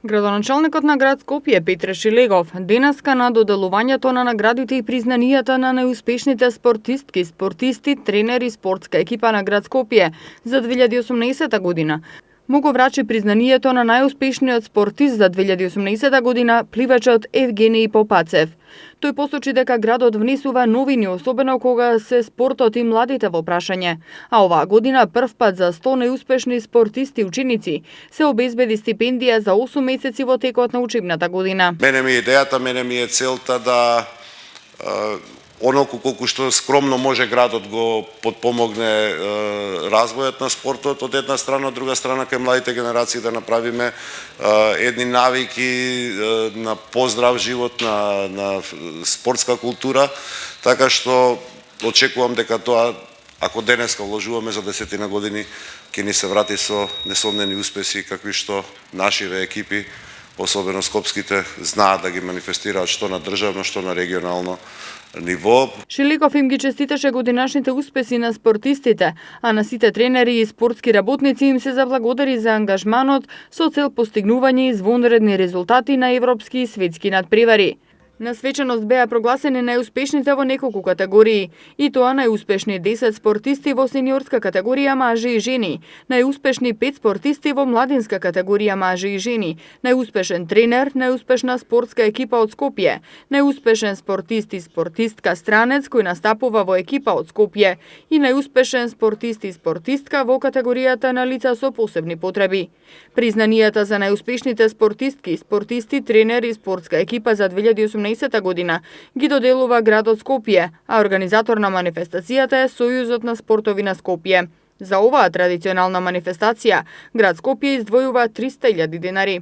Градоначалникот на град Скопје Петре Шилегов денеска на доделувањето на наградите и признанијата на најуспешните спортистки, спортисти, тренери, спортска екипа на град Скопје за 2018 година му го врачи признанието на најуспешниот спортист за 2018 година, пливачот Евгений Попацев. Тој посочи дека градот внесува новини, особено кога се спортот и младите во прашање. А оваа година првпат за 100 најуспешни спортисти ученици се обезбеди стипендија за 8 месеци во текот на учебната година. Мене ми е идејата, мене ми е целта да оноку колку што скромно може градот го подпомогне развојот на спортот од една страна, од друга страна кај младите генерации да направиме едни навики на поздрав живот, на спортска култура, така што очекувам дека тоа, ако денеска вложуваме за 10 години, ќе ни се врати со несомнени успеси какви што нашиве екипи, особено скопските, знаат да ги манифестираат што на државно, што на регионално ниво. Шилегов им ги честиташе годинашните успеси на спортистите, а на сите тренери и спортски работници им се заблагодари за ангажманот со цел постигнување извонредни резултати на европски и светски надпревари. На свеченост беа прогласени најуспешните во неколку категории, и тоа најуспешни 10 спортисти во сениорска категорија мажи и жени, најуспешни 5 спортисти во младинска категорија мажи и жени, најуспешен тренер, најуспешна спортска екипа од Скопје, најуспешен спортист и спортистка странец кој настапува во екипа од Скопје и најуспешен спортист и спортистка во категоријата на лица со посебни потреби. Признанијата за најуспешните спортистки, спортисти, тренер и спортска екипа за 2018 година ги доделува градот Скопје, а организатор на манифестацијата е Сојузот на спортови на Скопје. За оваа традиционална манифестација, град Скопје издвојува 300.000 денари.